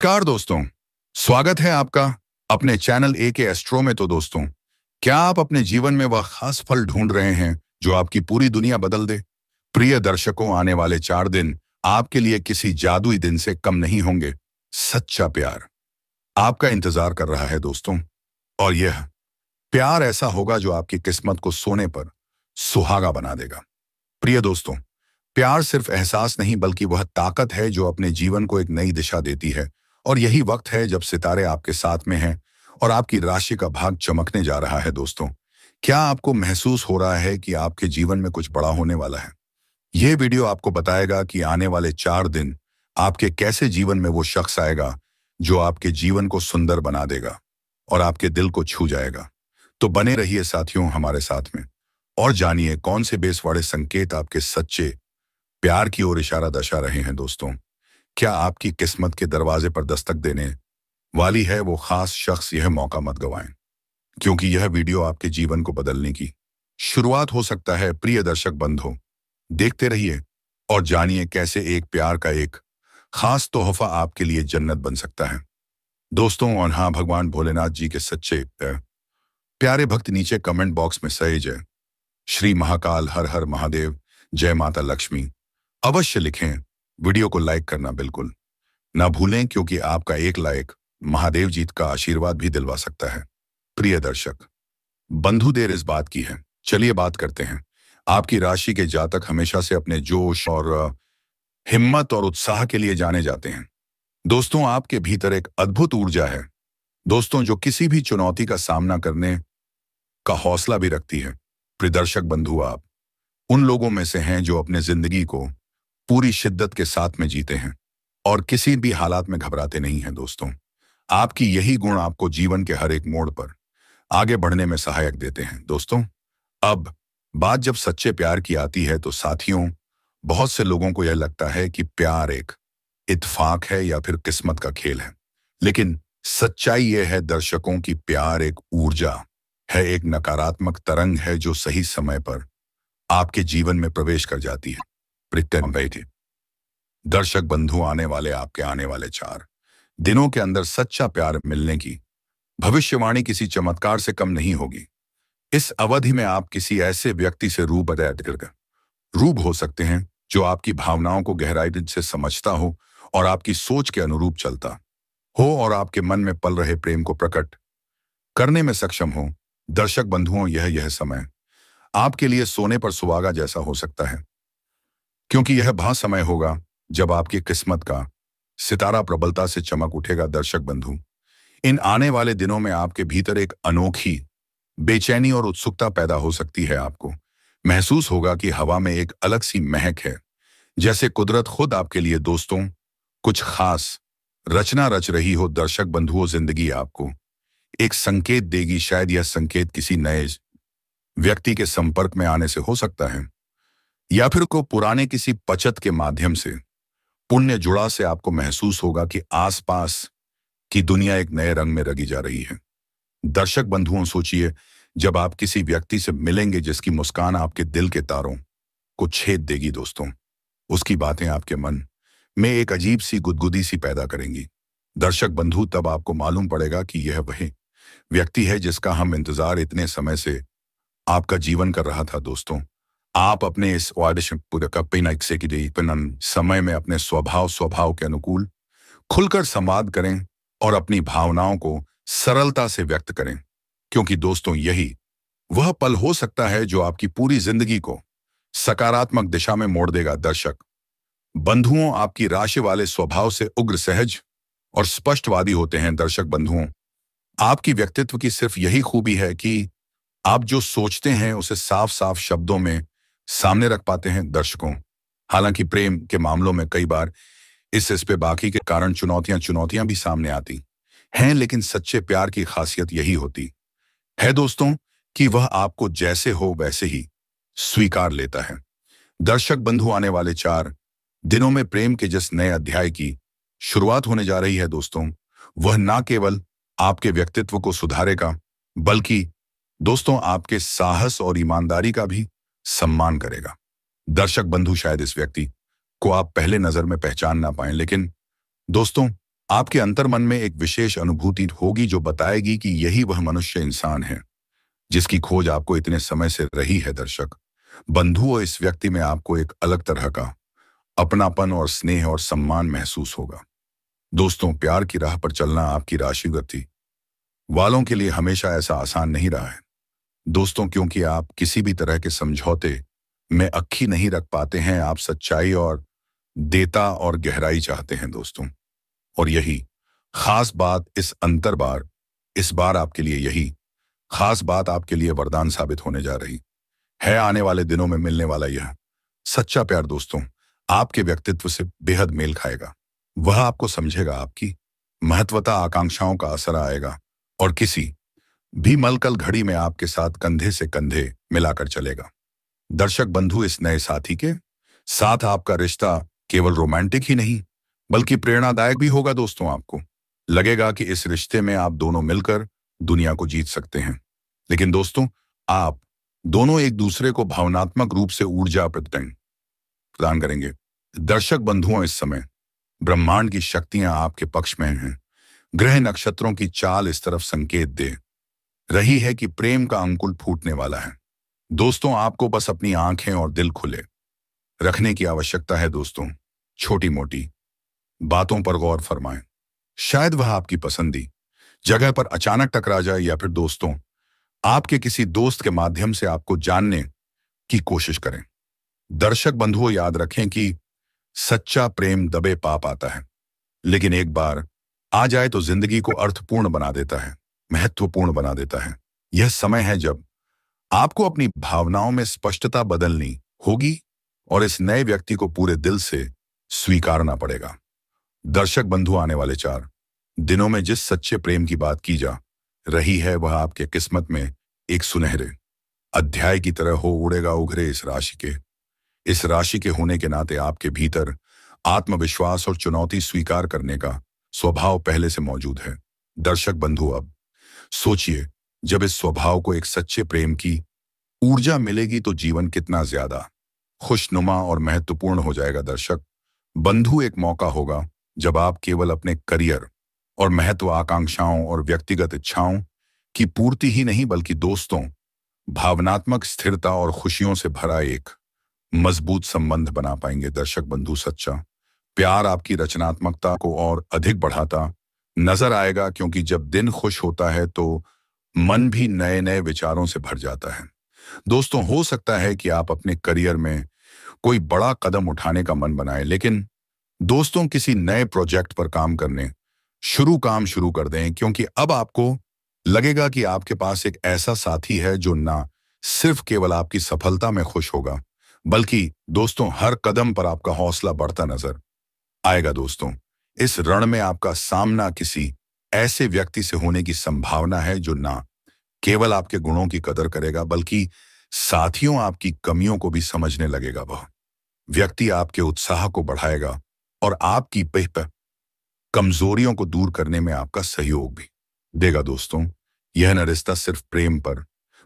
नमस्कार दोस्तों। स्वागत है आपका अपने चैनल ए के एस्ट्रो में। तो दोस्तों, क्या आप अपने जीवन में वह खास फल ढूंढ रहे हैं जो आपकी पूरी दुनिया बदल दे? प्रिय दर्शकों, आने वाले 4 दिन आपके लिए किसी जादुई दिन से कम नहीं होंगे। सच्चा प्यार आपका इंतजार कर रहा है दोस्तों, और यह प्यार ऐसा होगा जो आपकी किस्मत को सोने पर सुहागा बना देगा। प्रिय दोस्तों, प्यार सिर्फ एहसास नहीं बल्कि वह ताकत है जो अपने जीवन को एक नई दिशा देती है। और यही वक्त है जब सितारे आपके साथ में हैं और आपकी राशि का भाग चमकने जा रहा है दोस्तों। क्या आपको महसूस हो रहा है कि आपके जीवन में कुछ बड़ा होने वाला है? यह वीडियो आपको बताएगा कि आने वाले 4 दिन आपके कैसे जीवन में वो शख्स आएगा जो आपके जीवन को सुंदर बना देगा और आपके दिल को छू जाएगा। तो बने रहिए साथियों हमारे साथ में, और जानिए कौन से बेसवाड़े संकेत आपके सच्चे प्यार की ओर इशारा दर्शा रहे हैं दोस्तों। क्या आपकी किस्मत के दरवाजे पर दस्तक देने वाली है वो खास शख्स? यह मौका मत गंवाएं, क्योंकि यह वीडियो आपके जीवन को बदलने की शुरुआत हो सकता है। प्रिय दर्शक बंधु, देखते रहिए और जानिए कैसे एक प्यार का एक खास तोहफा आपके लिए जन्नत बन सकता है दोस्तों। और हाँ, भगवान भोलेनाथ जी के सच्चे प्यारे भक्त नीचे कमेंट बॉक्स में सही जय श्री महाकाल, हर हर महादेव, जय माता लक्ष्मी अवश्य लिखें। वीडियो को लाइक करना बिल्कुल ना भूलें, क्योंकि आपका एक लाइक महादेव जी का आशीर्वाद भी दिलवा सकता है। प्रिय दर्शक बंधु, देर इस बात की है, चलिए बात करते हैं। आपकी राशि के जातक हमेशा से अपने जोश और हिम्मत और उत्साह के लिए जाने जाते हैं दोस्तों। आपके भीतर एक अद्भुत ऊर्जा है दोस्तों, जो किसी भी चुनौती का सामना करने का हौसला भी रखती है। प्रिय दर्शक बंधु, आप उन लोगों में से हैं जो अपने जिंदगी को पूरी शिद्दत के साथ में जीते हैं और किसी भी हालात में घबराते नहीं हैं दोस्तों। आपकी यही गुण आपको जीवन के हर एक मोड़ पर आगे बढ़ने में सहायक देते हैं दोस्तों। अब बात जब सच्चे प्यार की आती है तो साथियों, बहुत से लोगों को यह लगता है कि प्यार एक इत्तेफाक है या फिर किस्मत का खेल है, लेकिन सच्चाई यह है दर्शकों की प्यार एक ऊर्जा है, एक नकारात्मक तरंग है जो सही समय पर आपके जीवन में प्रवेश कर जाती है। बैठे दर्शक बंधु, आने वाले 4 दिनों के अंदर सच्चा प्यार मिलने की भविष्यवाणी किसी चमत्कार से कम नहीं होगी। इस अवधि में आप किसी ऐसे व्यक्ति से रूब हो सकते हैं जो आपकी भावनाओं को गहराई से समझता हो और आपकी सोच के अनुरूप चलता हो और आपके मन में पल रहे प्रेम को प्रकट करने में सक्षम हो। दर्शक बंधुओं, यह समय आपके लिए सोने पर सुहागा जैसा हो सकता है, क्योंकि यह वह समय होगा जब आपकी किस्मत का सितारा प्रबलता से चमक उठेगा। दर्शक बंधु, इन आने वाले दिनों में आपके भीतर एक अनोखी बेचैनी और उत्सुकता पैदा हो सकती है। आपको महसूस होगा कि हवा में एक अलग सी महक है, जैसे कुदरत खुद आपके लिए दोस्तों कुछ खास रचना रच रही हो। दर्शक बंधुओं, जिंदगी आपको एक संकेत देगी। शायद यह संकेत किसी नए व्यक्ति के संपर्क में आने से हो सकता है, या फिर को पुराने किसी बचत के माध्यम से पुण्य जुड़ा से आपको महसूस होगा कि आसपास की दुनिया एक नए रंग में रंगी जा रही है। दर्शक बंधुओं, सोचिए, जब आप किसी व्यक्ति से मिलेंगे जिसकी मुस्कान आपके दिल के तारों को छेद देगी दोस्तों, उसकी बातें आपके मन में एक अजीब सी गुदगुदी सी पैदा करेंगी। दर्शक बंधु, तब आपको मालूम पड़ेगा कि यह वही व्यक्ति है जिसका हम इंतजार इतने समय से आपका जीवन कर रहा था दोस्तों। आप अपने इस समय में अपने स्वभाव के अनुकूल खुलकर संवाद करें और अपनी भावनाओं को सरलता से व्यक्त करें, क्योंकि दोस्तों यही वह पल हो सकता है जो आपकी पूरी जिंदगी को सकारात्मक दिशा में मोड़ देगा। दर्शक बंधुओं, आपकी राशि वाले स्वभाव से उग्र, सहज और स्पष्टवादी होते हैं। दर्शक बंधुओं, आपकी व्यक्तित्व की सिर्फ यही खूबी है कि आप जो सोचते हैं उसे साफ साफ शब्दों में सामने रख पाते हैं दर्शकों। हालांकि प्रेम के मामलों में कई बार इस पे बाकी के कारण चुनौतियां भी सामने आती हैं, लेकिन सच्चे प्यार की खासियत यही होती है दोस्तों कि वह आपको जैसे हो वैसे ही स्वीकार लेता है। दर्शक बंधु, आने वाले 4 दिनों में प्रेम के जिस नए अध्याय की शुरुआत होने जा रही है दोस्तों, वह ना केवल आपके व्यक्तित्व को सुधारेगा बल्कि दोस्तों आपके साहस और ईमानदारी का भी सम्मान करेगा। दर्शक बंधु, शायद इस व्यक्ति को आप पहले नजर में पहचान ना पाएं, लेकिन दोस्तों आपके अंतर्मन में एक विशेष अनुभूति होगी जो बताएगी कि यही वह मनुष्य इंसान है जिसकी खोज आपको इतने समय से रही है। दर्शक बंधुओं, इस व्यक्ति में आपको एक अलग तरह का अपनापन और स्नेह और सम्मान महसूस होगा। दोस्तों, प्यार की राह पर चलना आपकी राशिगति वालों के लिए हमेशा ऐसा आसान नहीं रहा है दोस्तों, क्योंकि आप किसी भी तरह के समझौते में अक्खी नहीं रख पाते हैं। आप सच्चाई और देता और गहराई चाहते हैं दोस्तों। और यही खास बात इस बार आपके लिए यही खास बात आपके लिए वरदान साबित होने जा रही है। आने वाले दिनों में मिलने वाला यह सच्चा प्यार दोस्तों आपके व्यक्तित्व से बेहद मेल खाएगा। वह आपको समझेगा, आपकी महत्वता आकांक्षाओं का असर आएगा और किसी भी मलकल घड़ी में आपके साथ कंधे से कंधे मिलाकर चलेगा। दर्शक बंधु, इस नए साथी के साथ आपका रिश्ता केवल रोमांटिक ही नहीं बल्कि प्रेरणादायक भी होगा दोस्तों। आपको लगेगा कि इस रिश्ते में आप दोनों मिलकर दुनिया को जीत सकते हैं। लेकिन दोस्तों, आप दोनों एक दूसरे को भावनात्मक रूप से ऊर्जा प्रदान करेंगे। दर्शक बंधुओं, इस समय ब्रह्मांड की शक्तियां आपके पक्ष में हैं। ग्रह नक्षत्रों की चाल इस तरफ संकेत दे रही है कि प्रेम का अंकुर फूटने वाला है। दोस्तों, आपको बस अपनी आंखें और दिल खुले रखने की आवश्यकता है दोस्तों। छोटी मोटी बातों पर गौर फरमाएं। शायद वह आपकी पसंदी जगह पर अचानक टकरा जाए या फिर दोस्तों आपके किसी दोस्त के माध्यम से आपको जानने की कोशिश करें। दर्शक बंधुओं, याद रखें कि सच्चा प्रेम दबे पाप आता है, लेकिन एक बार आ जाए तो जिंदगी को अर्थपूर्ण बना देता है, महत्वपूर्ण बना देता है। यह समय है जब आपको अपनी भावनाओं में स्पष्टता बदलनी होगी और इस नए व्यक्ति को पूरे दिल से स्वीकारना पड़ेगा। दर्शक बंधु, आने वाले 4 दिनों में जिस सच्चे प्रेम की बात की जा रही है वह आपके किस्मत में एक सुनहरे अध्याय की तरह हो उड़ेगा उघरे। इस राशि के होने के नाते आपके भीतर आत्मविश्वास और चुनौती स्वीकार करने का स्वभाव पहले से मौजूद है। दर्शक बंधु, अब सोचिए, जब इस स्वभाव को एक सच्चे प्रेम की ऊर्जा मिलेगी तो जीवन कितना ज्यादा खुशनुमा और महत्वपूर्ण हो जाएगा। दर्शक बंधु, एक मौका होगा जब आप केवल अपने करियर और महत्वाकांक्षाओं और व्यक्तिगत इच्छाओं की पूर्ति ही नहीं बल्कि दोस्तों, भावनात्मक स्थिरता और खुशियों से भरा एक मजबूत संबंध बना पाएंगे। दर्शक बंधु, सच्चा प्यार आपकी रचनात्मकता को और अधिक बढ़ाता नजर आएगा, क्योंकि जब दिन खुश होता है तो मन भी नए नए विचारों से भर जाता है। दोस्तों, हो सकता है कि आप अपने करियर में कोई बड़ा कदम उठाने का मन बनाएं, लेकिन दोस्तों किसी नए प्रोजेक्ट पर काम शुरू कर दें, क्योंकि अब आपको लगेगा कि आपके पास एक ऐसा साथी है जो ना सिर्फ केवल आपकी सफलता में खुश होगा बल्कि दोस्तों हर कदम पर आपका हौसला बढ़ता नजर आएगा। दोस्तों, इस रण में आपका सामना किसी ऐसे व्यक्ति से होने की संभावना है जो ना केवल आपके गुणों की कदर करेगा बल्कि साथियों आपकी कमियों को भी समझने लगेगा। वह व्यक्ति आपके उत्साह को बढ़ाएगा और आपकी कमजोरियों को दूर करने में आपका सहयोग भी देगा। दोस्तों, यह न रिश्ता सिर्फ प्रेम पर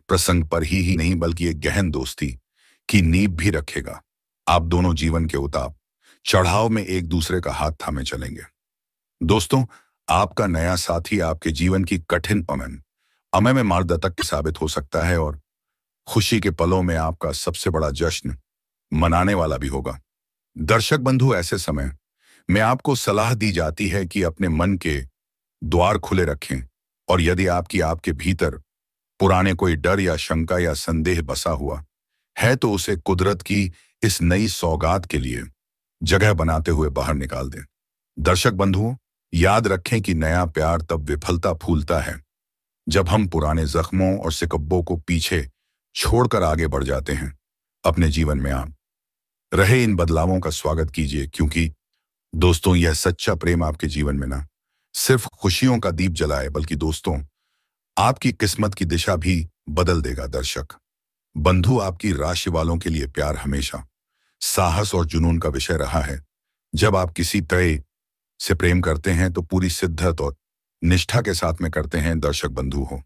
प्रसंग पर ही नहीं बल्कि एक गहन दोस्ती की नींव भी रखेगा। आप दोनों जीवन के उतार चढ़ाव में एक दूसरे का हाथ थामे चलेंगे। दोस्तों, आपका नया साथी आपके जीवन की कठिन अमय में मार्गदर्शक साबित हो सकता है और खुशी के पलों में आपका सबसे बड़ा जश्न मनाने वाला भी होगा। दर्शक बंधु, ऐसे समय में आपको सलाह दी जाती है कि अपने मन के द्वार खुले रखें और यदि आपके भीतर पुराने कोई डर या शंका या संदेह बसा हुआ है तो उसे कुदरत की इस नई सौगात के लिए जगह बनाते हुए बाहर निकाल दें। दर्शक बंधुओं, याद रखें कि नया प्यार तब विफलता फूलता है जब हम पुराने जख्मों और सिकब्बों को पीछे छोड़कर आगे बढ़ जाते हैं। अपने जीवन में आप रहे इन बदलावों का स्वागत कीजिए, क्योंकि दोस्तों यह सच्चा प्रेम आपके जीवन में ना सिर्फ खुशियों का दीप जलाए बल्कि दोस्तों आपकी किस्मत की दिशा भी बदल देगा। दर्शक बंधु, आपकी राशि वालों के लिए प्यार हमेशा साहस और जुनून का विषय रहा है। जब आप किसी तय से प्रेम करते हैं तो पूरी शिद्दत और निष्ठा के साथ में करते हैं। दर्शक बंधु हो,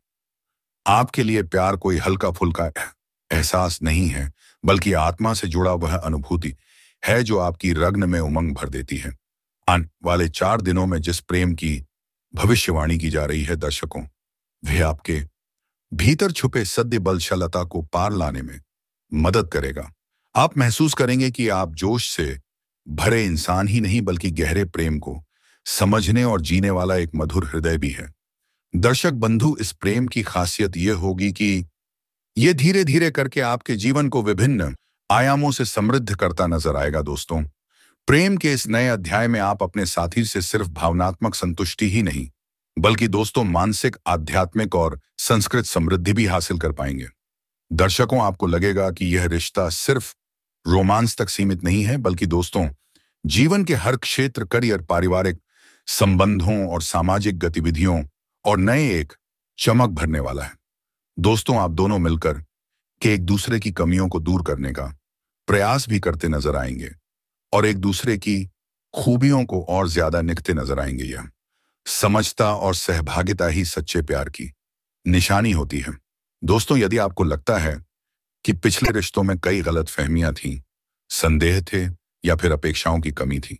आपके लिए प्यार कोई हल्का फुल्का एहसास नहीं है बल्कि आत्मा से जुड़ा वह अनुभूति है जो आपकी रग्न में उमंग भर देती है। आने वाले 4 दिनों में जिस प्रेम की भविष्यवाणी की जा रही है दर्शकों, वह आपके भीतर छुपे सद्य बलशालता को पार लाने में मदद करेगा। आप महसूस करेंगे कि आप जोश से भरे इंसान ही नहीं बल्कि गहरे प्रेम को समझने और जीने वाला एक मधुर हृदय भी है। दर्शक बंधु, इस प्रेम की खासियत यह होगी कि यह धीरे धीरे करके आपके जीवन को विभिन्न आयामों से समृद्ध करता नजर आएगा दोस्तों। प्रेम के इस नए अध्याय में आप अपने साथी से सिर्फ भावनात्मक संतुष्टि ही नहीं बल्कि दोस्तों मानसिक, आध्यात्मिक और संस्कृत समृद्धि भी हासिल कर पाएंगे। दर्शकों, आपको लगेगा कि यह रिश्ता सिर्फ रोमांस तक सीमित नहीं है बल्कि दोस्तों जीवन के हर क्षेत्र, करियर, पारिवारिक संबंधों और सामाजिक गतिविधियों और नए एक चमक भरने वाला है। दोस्तों, आप दोनों मिलकर के एक दूसरे की कमियों को दूर करने का प्रयास भी करते नजर आएंगे और एक दूसरे की खूबियों को और ज्यादा निखरते नजर आएंगे। यह समझता और सहभागिता ही सच्चे प्यार की निशानी होती है। दोस्तों, यदि आपको लगता है कि पिछले रिश्तों में कई गलतफहमियां थीं, संदेह थे या फिर अपेक्षाओं की कमी थी,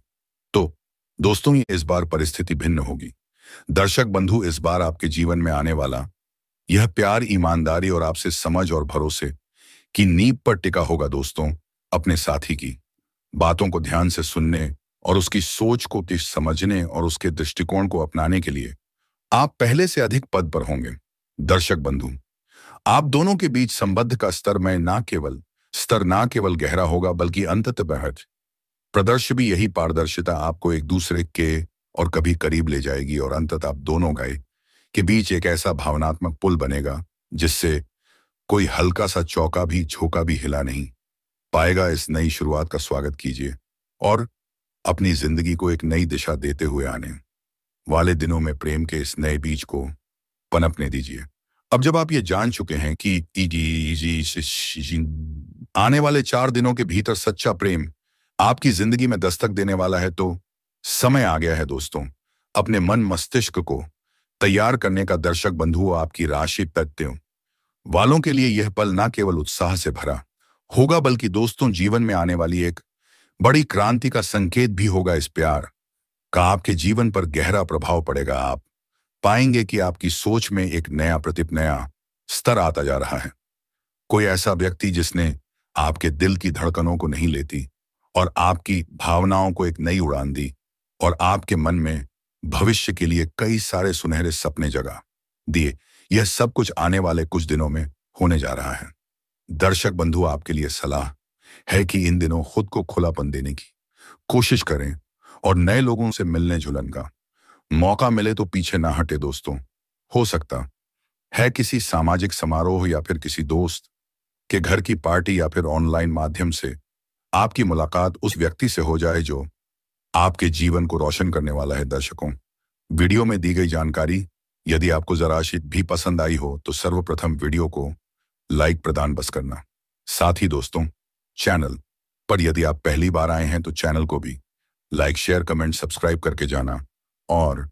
तो दोस्तों इस बार परिस्थिति भिन्न होगी। दर्शक बंधु, इस बार आपके जीवन में आने वाला यह प्यार ईमानदारी और आपसे समझ और भरोसे की नींव पर टिका होगा। दोस्तों, अपने साथी की बातों को ध्यान से सुनने और उसकी सोच को समझने और उसके दृष्टिकोण को अपनाने के लिए आप पहले से अधिक पद पर होंगे। दर्शक बंधु, आप दोनों के बीच संबंध का स्तर ना केवल गहरा होगा बल्कि अंततः बेहद प्रदर्श भी। यही पारदर्शिता आपको एक दूसरे के और कभी करीब ले जाएगी और अंततः आप दोनों के बीच एक ऐसा भावनात्मक पुल बनेगा जिससे कोई हल्का सा चौका भी, झोंका भी हिला नहीं पाएगा। इस नई शुरुआत का स्वागत कीजिए और अपनी जिंदगी को एक नई दिशा देते हुए आने वाले दिनों में प्रेम के इस नए बीज को पनपने दीजिए। अब जब आप ये जान चुके हैं कि आने वाले 4 दिनों के भीतर सच्चा प्रेम आपकी जिंदगी में दस्तक देने वाला है, तो समय आ गया है दोस्तों अपने मन मस्तिष्क को तैयार करने का। दर्शक बंधुओं, आपकी राशि तथ्यों वालों के लिए यह पल ना केवल उत्साह से भरा होगा बल्कि दोस्तों जीवन में आने वाली एक बड़ी क्रांति का संकेत भी होगा। इस प्यार का आपके जीवन पर गहरा प्रभाव पड़ेगा। आप पाएंगे कि आपकी सोच में एक नया स्तर आता जा रहा है। कोई ऐसा व्यक्ति जिसने आपके दिल की धड़कनों को नहीं लेती और आपकी भावनाओं को एक नई उड़ान दी और आपके मन में भविष्य के लिए कई सारे सुनहरे सपने जगा दिए। यह सब कुछ आने वाले कुछ दिनों में होने जा रहा है। दर्शक बंधु, आपके लिए सलाह है कि इन दिनों खुद को खुलापन देने की कोशिश करें और नए लोगों से मिलने जुलने का मौका मिले तो पीछे ना हटे। दोस्तों, हो सकता है किसी सामाजिक समारोह या फिर किसी दोस्त के घर की पार्टी या फिर ऑनलाइन माध्यम से आपकी मुलाकात उस व्यक्ति से हो जाए जो आपके जीवन को रोशन करने वाला है। दर्शकों, वीडियो में दी गई जानकारी यदि आपको जरा भी पसंद आई हो तो सर्वप्रथम वीडियो को लाइक प्रदान बस करना। साथ ही दोस्तों, चैनल पर यदि आप पहली बार आए हैं तो चैनल को भी लाइक, शेयर, कमेंट, सब्सक्राइब करके जाना और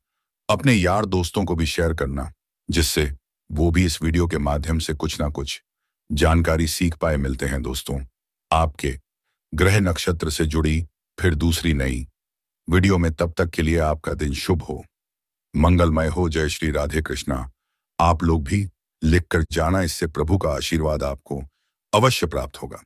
अपने यार दोस्तों को भी शेयर करना, जिससे वो भी इस वीडियो के माध्यम से कुछ ना कुछ जानकारी सीख पाए। मिलते हैं दोस्तों आपके ग्रह नक्षत्र से जुड़ी फिर दूसरी नई वीडियो में। तब तक के लिए आपका दिन शुभ हो, मंगलमय हो। जय श्री राधे कृष्णा। आप लोग भी लिख कर जाना, इससे प्रभु का आशीर्वाद आपको अवश्य प्राप्त होगा।